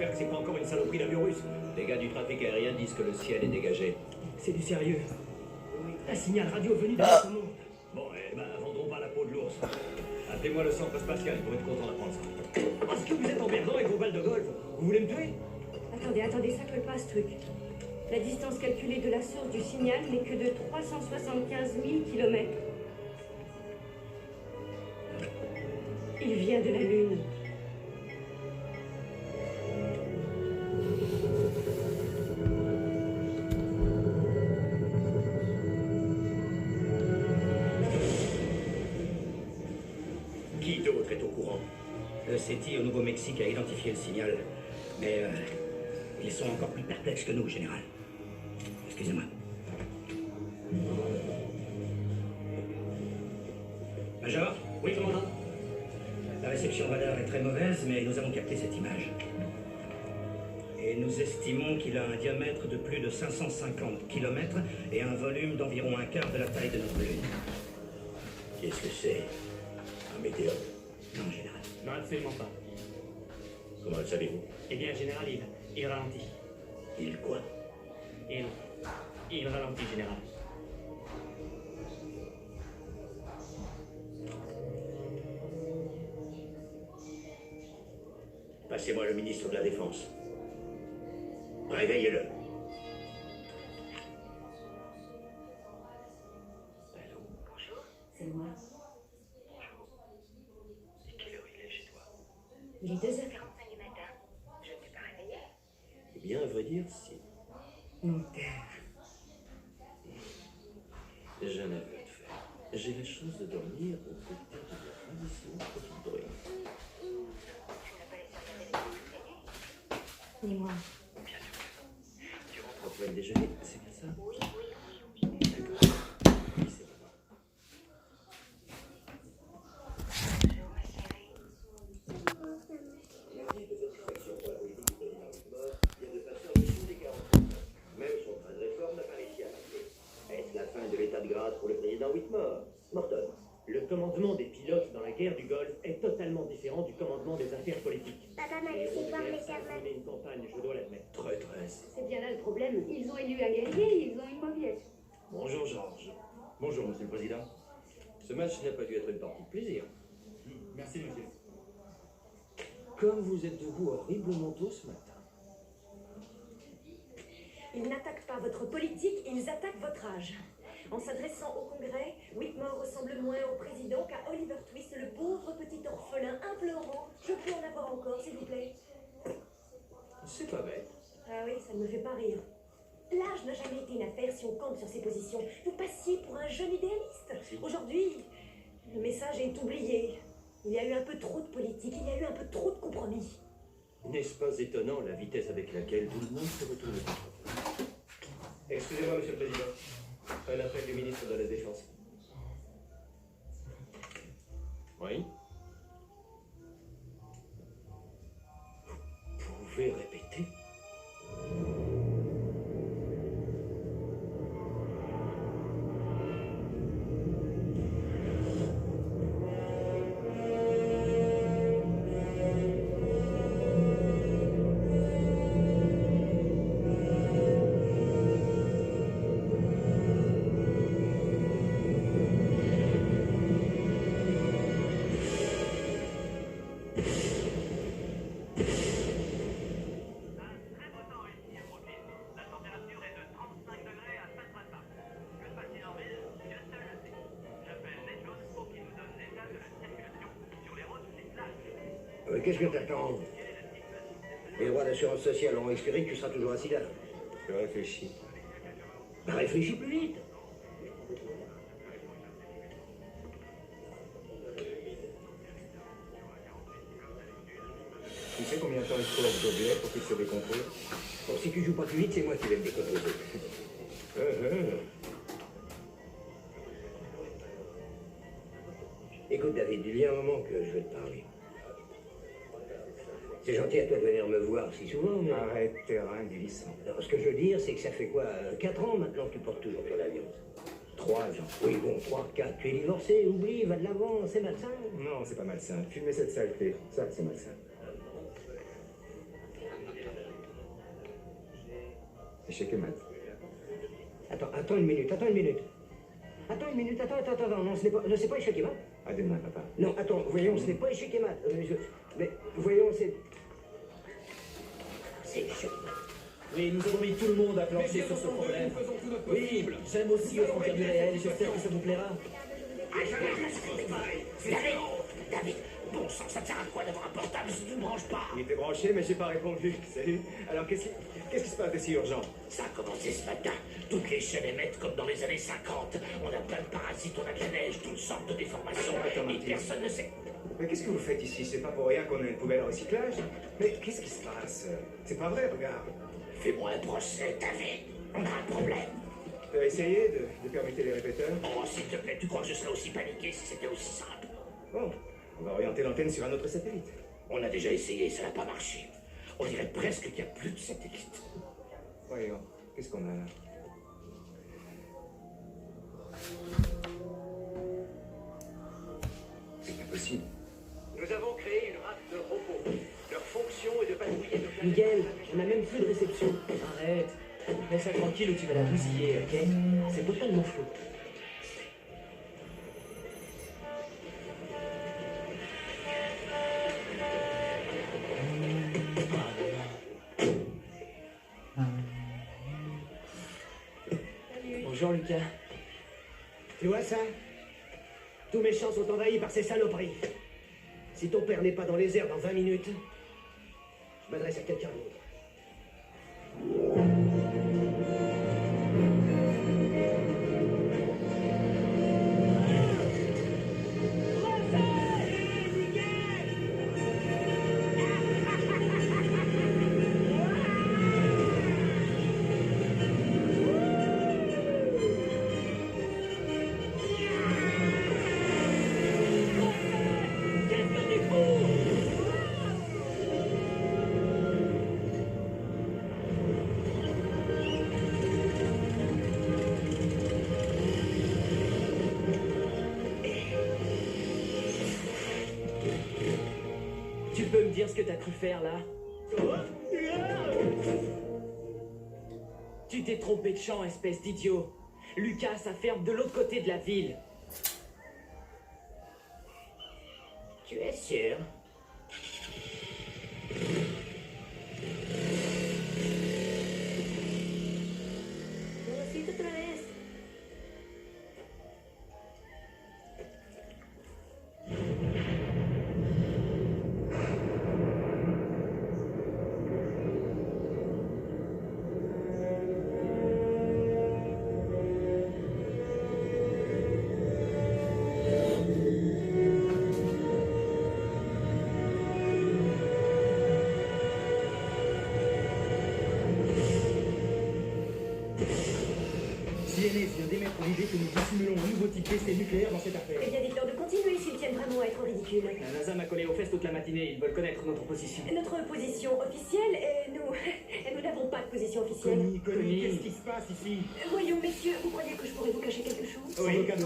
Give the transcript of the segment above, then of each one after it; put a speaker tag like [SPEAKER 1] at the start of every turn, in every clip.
[SPEAKER 1] j'espère que c'est pas encore une saloperie d'avion russe.
[SPEAKER 2] Les gars du trafic aérien disent que le ciel est dégagé.
[SPEAKER 1] C'est du sérieux. Un signal radio venu de ce monde.
[SPEAKER 2] Bon, eh ben, vendrons pas la peau de l'ours. Appelez-moi le centre spatial, ils vont être contents d'apprendre ça.
[SPEAKER 1] Parce que vous êtes emmerdant avec vos balles de golf. Vous voulez me tuer?
[SPEAKER 3] Attendez, ça colle pas ce truc. La distance calculée de la source du signal n'est que de 375 000 km. Il vient de la Lune.
[SPEAKER 2] Qui d'autre est au courant?
[SPEAKER 4] Le SETI au Nouveau-Mexique a identifié le signal, mais ils sont encore plus perplexes que nous, général. Excusez-moi. Major?
[SPEAKER 1] Oui, commandant.
[SPEAKER 4] La réception radar est très mauvaise, mais nous avons capté cette image. Et nous estimons qu'il a un diamètre de plus de 550 km et un volume d'environ un quart de la taille de notre Lune.
[SPEAKER 2] Qu'est-ce que c'est? Un météore?
[SPEAKER 4] Non, général.
[SPEAKER 1] Non, absolument pas.
[SPEAKER 2] Comment le savez-vous?
[SPEAKER 1] Eh bien, général, il ralentit.
[SPEAKER 2] Il quoi?
[SPEAKER 1] Il ralentit, général.
[SPEAKER 2] Passez-moi le ministre de la Défense. Réveillez-le. Allô?
[SPEAKER 3] Bonjour, c'est moi.
[SPEAKER 2] Et quelle heure il est chez toi?
[SPEAKER 3] Il est 2h45
[SPEAKER 5] du matin. Je ne t'ai pas réveillé.
[SPEAKER 2] Eh bien, à vrai dire, si.
[SPEAKER 3] Mon père.
[SPEAKER 2] J'ai un aveu à te faire. J'ai la chance de dormir aux côtés de la tradition petite bruit.
[SPEAKER 5] Tu n'as pas laissé regarder les films
[SPEAKER 3] Ni moi.
[SPEAKER 2] Bien sûr. Tu rentres au point déjeuner, c'est bien ça?
[SPEAKER 5] Oui.
[SPEAKER 2] D'accord. Oui, c'est bon.
[SPEAKER 5] Bonjour, ma chérie.
[SPEAKER 2] L'avis de satisfaction pour la politique du président Whitmore vient de passer en dessous des 40%. Même son train de réforme n'a pas réussi à marquer. Est-ce la fin de l'état de grâce pour le président Whitmore? Morton.
[SPEAKER 1] Le commandement des pilotes dans la guerre du Golfe est totalement différent du commandement des affaires politiques.
[SPEAKER 5] Papa m'a
[SPEAKER 1] Les
[SPEAKER 5] laissé voir
[SPEAKER 1] Européens
[SPEAKER 5] les
[SPEAKER 1] savent
[SPEAKER 5] camarades.
[SPEAKER 1] mener une campagne, je dois l'admettre.
[SPEAKER 2] Traîtresse.
[SPEAKER 3] C'est bien là le problème. Ils ont élu un guerrier, ils ont une mauviette.
[SPEAKER 2] Bonjour, Georges.
[SPEAKER 6] Bonjour, Monsieur le Président.
[SPEAKER 2] Ce match n'a pas dû être une partie de plaisir.
[SPEAKER 6] Merci, monsieur.
[SPEAKER 2] Comme vous êtes debout horriblement tôt ce matin.
[SPEAKER 3] Ils n'attaquent pas votre politique, ils attaquent votre âge. En s'adressant au Congrès, Whitmore ressemble moins au président qu'à Oliver Twist, le pauvre petit orphelin implorant. Je peux en avoir encore, s'il vous plaît?
[SPEAKER 2] C'est pas bête.
[SPEAKER 3] Ah oui, ça ne me fait pas rire. L'âge n'a jamais été une affaire si on campe sur ses positions. Vous passiez pour un jeune idéaliste. Aujourd'hui, le message est oublié. Il y a eu un peu trop de politique, il y a eu un peu trop de compromis.
[SPEAKER 2] N'est-ce pas étonnant la vitesse avec laquelle tout le monde se retourne contre vous?
[SPEAKER 1] Excusez-moi, monsieur le président. Un appel du ministre de la Défense.
[SPEAKER 2] Oui? Vous pouvez répéter?
[SPEAKER 4] Qu'est-ce que t'attends? Les droits d'assurance sociale ont expiré, tu seras toujours assis là.
[SPEAKER 2] Je réfléchis.
[SPEAKER 4] Bah, réfléchis plus vite.
[SPEAKER 6] Tu sais combien de temps il faut à ce billet pour qu'il se décompose?
[SPEAKER 4] Bon, si tu joues pas plus vite, c'est moi qui vais me décomposer. Écoute, David, il y a un moment que je vais te parler. C'est gentil à toi de venir me voir si souvent, mais...
[SPEAKER 6] Arrête tes reins glissants.
[SPEAKER 4] Alors, ce que je veux dire, c'est que ça fait quoi 4 ans maintenant que tu portes toujours ton avion?
[SPEAKER 6] 3 ans.
[SPEAKER 4] Oui, bon, 3, 4. Tu es divorcé, oublie, va de l'avant, c'est malsain.
[SPEAKER 6] Non, c'est pas malsain. Fumer cette saleté, ça, c'est malsain. Échec et mat.
[SPEAKER 4] Attends une minute. Attends, non, c'est pas échec et mat.
[SPEAKER 6] À demain, papa.
[SPEAKER 4] Non, attends, voyons, ce n'est pas échec et mat. Mais voyons, c'est échec et mat.
[SPEAKER 7] Oui, nous avons mis tout le monde à plancher sur ce problème. Oui, j'aime aussi aux frontières du réel et j'espère que ça vous plaira.
[SPEAKER 4] David, bon sang, ça te sert à quoi d'avoir un portable si tu ne branches pas?
[SPEAKER 6] Il était branché, mais j'ai pas répondu. Salut. Alors, qu'est-ce qui se passe de si urgent?
[SPEAKER 4] Ça a commencé ce matin. Toutes les chaînes émettent comme dans les années 50. On a plein de parasites, on a de la neige, toutes sortes de déformations.
[SPEAKER 6] Attends,
[SPEAKER 4] Et
[SPEAKER 6] Martin.
[SPEAKER 4] personne ne sait.
[SPEAKER 6] Mais qu'est-ce que vous faites ici? C'est pas pour rien qu'on a une poubelle à recyclage? Mais qu'est-ce qui se passe? C'est pas vrai, regarde.
[SPEAKER 4] Fais-moi un procès, David. On a un problème.
[SPEAKER 6] T'as essayé de permuter les répéteurs?
[SPEAKER 4] Oh, s'il te plaît, tu crois que je serais aussi paniqué si c'était aussi simple?
[SPEAKER 6] Bon, on va orienter l'antenne sur un autre satellite.
[SPEAKER 4] On a déjà essayé, ça n'a pas marché. On dirait presque qu'il n'y a plus de satellite.
[SPEAKER 6] Voyons, qu'est-ce qu'on a là? C'est pas possible.
[SPEAKER 2] Nous avons créé une race de robots. Leur fonction est de patrouiller nos planètes.
[SPEAKER 7] Miguel, on n'a même plus de réception. Arrête. Laisse ça tranquille ou tu vas la bousiller, ok? C'est totalement faux. Bonjour Lucas.
[SPEAKER 1] Tu vois ça? Tous mes champs sont envahis par ces saloperies. Si ton père n'est pas dans les airs dans 20 minutes, je m'adresse à quelqu'un d'autre.
[SPEAKER 7] Tu peux me dire ce que t'as cru faire là? Tu t'es trompé de champ, espèce d'idiot. Lucas, ça ferme de l'autre côté de la ville.
[SPEAKER 4] Tu es sûr?
[SPEAKER 3] Necesito otra vez.
[SPEAKER 7] CNS vient d'émettre l'idée que nous dissimulons un nouveau type d'essai nucléaire dans cette affaire.
[SPEAKER 3] Eh bien, dites-leur de continuer s'ils tiennent vraiment à être ridicules.
[SPEAKER 7] La NASA m'a collé aux fesses toute la matinée, ils veulent connaître notre position.
[SPEAKER 3] Notre position officielle est nous. Et nous n'avons pas de position officielle.
[SPEAKER 7] Connie,
[SPEAKER 6] qu'est-ce qui se passe ici?
[SPEAKER 3] Voyons, messieurs, vous croyez que je pourrais vous cacher quelque chose?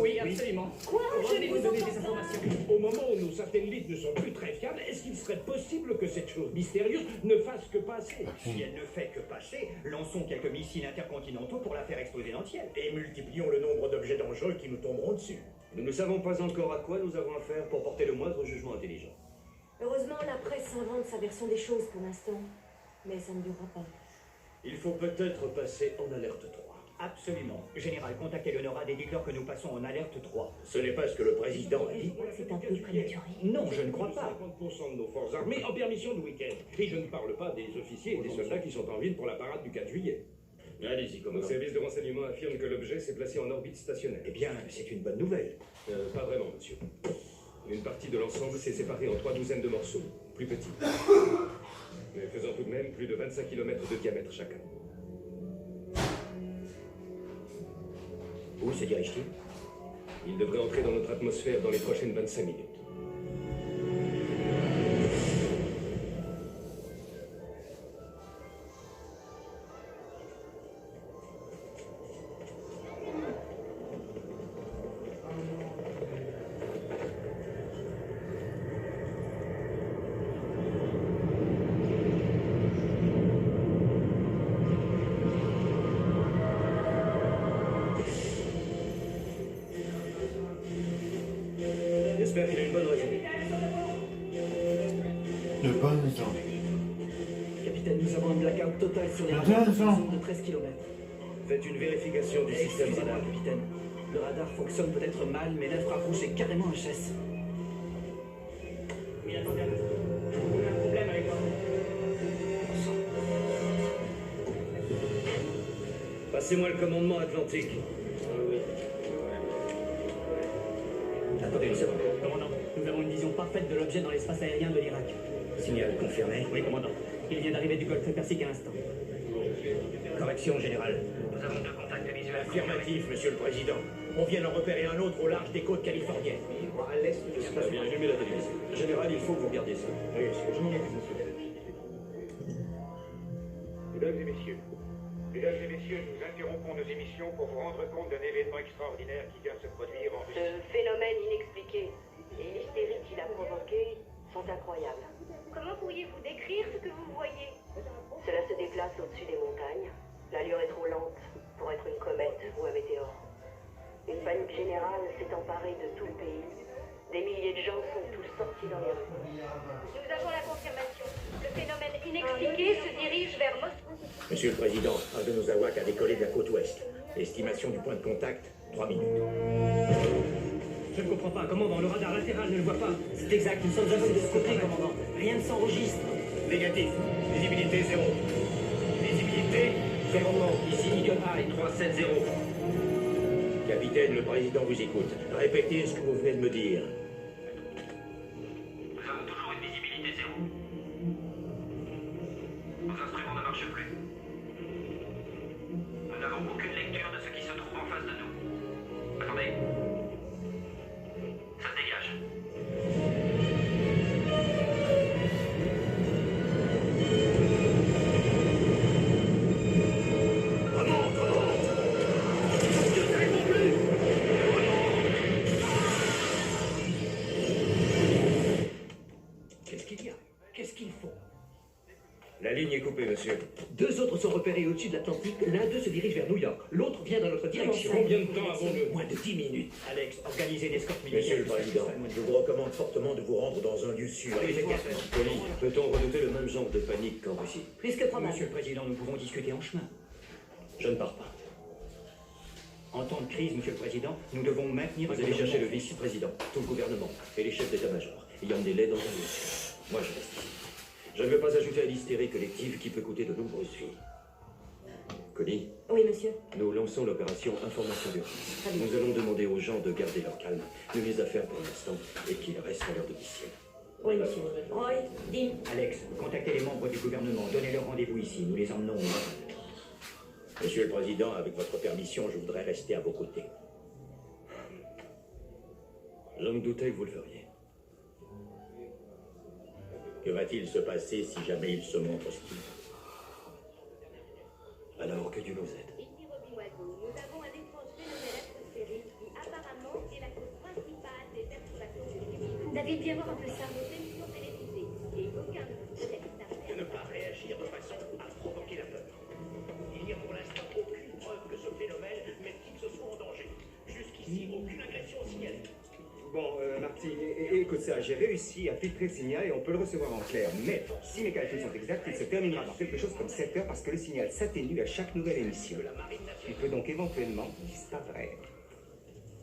[SPEAKER 7] Oui, absolument.
[SPEAKER 3] Quoi? Je ne
[SPEAKER 7] Revenez
[SPEAKER 3] vous
[SPEAKER 7] nous donner
[SPEAKER 3] entends
[SPEAKER 7] des
[SPEAKER 3] pas.
[SPEAKER 7] informations.
[SPEAKER 8] Au moment où nos satellites ne sont plus très fiables, est-ce qu'il serait possible que cette chose mystérieuse ne fasse que passer?
[SPEAKER 9] Si elle ne fait que passer, lançons quelques missiles intercontinentaux pour la faire exploser entière.
[SPEAKER 8] Et multiplions le nombre d'objets dangereux qui nous tomberont dessus.
[SPEAKER 2] Nous ne savons pas encore à quoi nous avons affaire pour porter le moindre jugement intelligent.
[SPEAKER 3] Heureusement, la presse invente sa version des choses pour l'instant. Mais ça ne durera pas.
[SPEAKER 1] Il faut peut-être passer en alerte 3.
[SPEAKER 9] Absolument. Général, contactez le NORAD et dites-leur que nous passons en alerte 3.
[SPEAKER 2] Ce n'est pas ce que le président a dit.
[SPEAKER 3] C'est un peu prématuré.
[SPEAKER 9] Non, je ne crois pas.
[SPEAKER 8] 50% de nos forces armées en permission de week-end. Et je ne parle pas des officiers et des soldats qui sont en ville pour la parade du 4 juillet.
[SPEAKER 2] Allez-y,
[SPEAKER 8] Nos
[SPEAKER 2] commandant.
[SPEAKER 8] services de renseignement affirment que l'objet s'est placé en orbite stationnaire.
[SPEAKER 9] Eh bien, c'est une bonne nouvelle.
[SPEAKER 8] Pas vraiment, monsieur. Une partie de l'ensemble s'est séparée en 3 douzaines de morceaux, plus petits. Mais faisant tout de même plus de 25 km de diamètre chacun.
[SPEAKER 9] Où se dirige-t-il?
[SPEAKER 8] Il devrait entrer dans notre atmosphère dans les prochaines 25 minutes.
[SPEAKER 10] ça.
[SPEAKER 7] Capitaine, nous avons un blackout total sur les
[SPEAKER 10] Ah,
[SPEAKER 7] radars
[SPEAKER 10] ça.
[SPEAKER 7] de 13 km.
[SPEAKER 8] Faites une vérification du système
[SPEAKER 7] Excusez-moi,
[SPEAKER 8] radar.
[SPEAKER 7] capitaine. Le radar fonctionne peut-être mal, mais l'infrarouge est carrément HS.
[SPEAKER 4] Oui, attendez. On a un problème avec moi.
[SPEAKER 8] Passez-moi le commandement atlantique.
[SPEAKER 4] Attendez une seconde.
[SPEAKER 7] Commandant, nous avons une vision parfaite de l'objet dans l'espace aérien de l'Irak.
[SPEAKER 4] Signal confirmé.
[SPEAKER 7] Oui, commandant. Il vient d'arriver du Golfe Persique à l'instant.
[SPEAKER 4] Correction générale. Nous avons 2 contacts visuels.
[SPEAKER 9] Affirmatif, monsieur le président. On vient d'en repérer un autre au large des côtes californiennes.
[SPEAKER 2] À l'est de ce
[SPEAKER 8] Bien allumé la télévision.
[SPEAKER 9] Général, il faut que vous regardiez ça.
[SPEAKER 8] Oui, je m'en occupe, monsieur.
[SPEAKER 11] Mesdames et messieurs, nous interrompons nos émissions pour vous rendre compte d'un événement extraordinaire qui vient de se produire en Russie.
[SPEAKER 5] Ce phénomène inexpliqué et l'hystérie qu'il a provoqué sont incroyables. Comment pourriez-vous décrire ce que vous voyez? Cela se déplace au-dessus des montagnes. L'allure est trop lente pour être une comète ou un météore. Une panique générale s'est emparée de tout le pays. Des milliers de gens sont tous sortis dans les rues. Nous avons la confirmation. Le phénomène inexpliqué se dirige vers Moscou.
[SPEAKER 9] Monsieur le président, un de nos AWAC a décollé de la côte ouest. Estimation du point de contact, 3 minutes.
[SPEAKER 4] Je ne comprends pas. Comment dans le radar latéral ne le voit pas?
[SPEAKER 7] C'est exact, nous sommes assis de ce côté, commandant. Rien ne s'enregistre.
[SPEAKER 9] Négatif. Visibilité 0. Visibilité 0.
[SPEAKER 4] Ici Eagle Eye 370.
[SPEAKER 9] Capitaine, le président vous écoute. Répétez ce que vous venez de me dire.
[SPEAKER 4] Nous avons toujours une visibilité 0. Nos instruments ne marchent plus. Nous n'avons aucune lecture de ce qui se trouve en face de nous. Attendez. Ça se dégage.
[SPEAKER 9] Qu'est-ce qu'il y a? Qu'est-ce qu'ils font? La ligne est coupée, monsieur.
[SPEAKER 1] 2 autres sont repérés au-dessus de l'Atlantique. L'un d'eux se dirige vers New York. L'autre vient dans notre direction.
[SPEAKER 8] Combien de temps avons-nous?
[SPEAKER 9] Moins de 10 minutes.
[SPEAKER 7] Alex, organisez une escorte militaire.
[SPEAKER 9] Monsieur le président, je vous recommande fortement de vous rendre dans un lieu sûr.
[SPEAKER 8] Colin, peut-on redouter le même genre de panique qu'en Russie?
[SPEAKER 3] Plus que probable.
[SPEAKER 7] Monsieur le président, nous pouvons discuter en chemin.
[SPEAKER 8] Je ne pars pas.
[SPEAKER 7] En temps de crise, monsieur le président, nous devons maintenir...
[SPEAKER 8] Vous allez chercher le vice-président, tout le gouvernement et les chefs d'état-major. Il y en a dans un lieu sûr. Moi, je reste ici. Je ne veux pas ajouter à l'hystérie collective qui peut coûter de nombreuses vies. Colin,
[SPEAKER 3] Oui, monsieur.
[SPEAKER 8] nous lançons l'opération Information d'urgence.
[SPEAKER 3] Très bien.
[SPEAKER 8] Nous allons demander aux gens de garder leur calme, de les affaires pour l'instant, et qu'ils restent à leur domicile.
[SPEAKER 3] Oui, monsieur. Roy, Dean.
[SPEAKER 7] Alex, contactez les membres du gouvernement, donnez-leur rendez-vous ici, nous les emmenons au...
[SPEAKER 9] Monsieur le président, avec votre permission, je voudrais rester à vos côtés.
[SPEAKER 8] Je me doutais que vous le feriez.
[SPEAKER 9] Que va-t-il se passer si jamais il se montre hostile?
[SPEAKER 8] Alors que Dieu nous aide.
[SPEAKER 5] Ici Robin Oiseau, nous avons un étrange phénomène atmosphérique qui apparemment est la cause principale des perturbations du climat.
[SPEAKER 3] David, viens voir un peu ça.
[SPEAKER 5] Nos émissions télévisées et aucun de nos
[SPEAKER 9] De ne pas réagir de façon à provoquer la peur. Il n'y a pour l'instant aucune preuve que ce phénomène mette qui que ce soit en danger. Jusqu'ici, aucune agression signalée.
[SPEAKER 6] Bon, Marty, écoute ça, j'ai réussi à filtrer le signal et on peut le recevoir en clair. Mais si mes calculs sont exacts, il se terminera dans quelque chose comme 7 heures parce que le signal s'atténue à chaque nouvelle émission. Il peut donc éventuellement disparaître.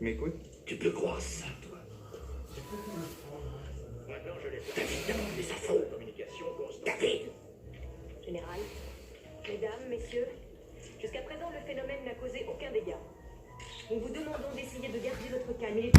[SPEAKER 6] Mais écoute,
[SPEAKER 9] Tu peux croire ça, toi? Maintenant, je laisse David et sa faute de communication constante. David!
[SPEAKER 3] Général, mesdames, messieurs, jusqu'à présent, le phénomène n'a causé aucun dégât. Nous vous demandons d'essayer de garder votre calme. Il est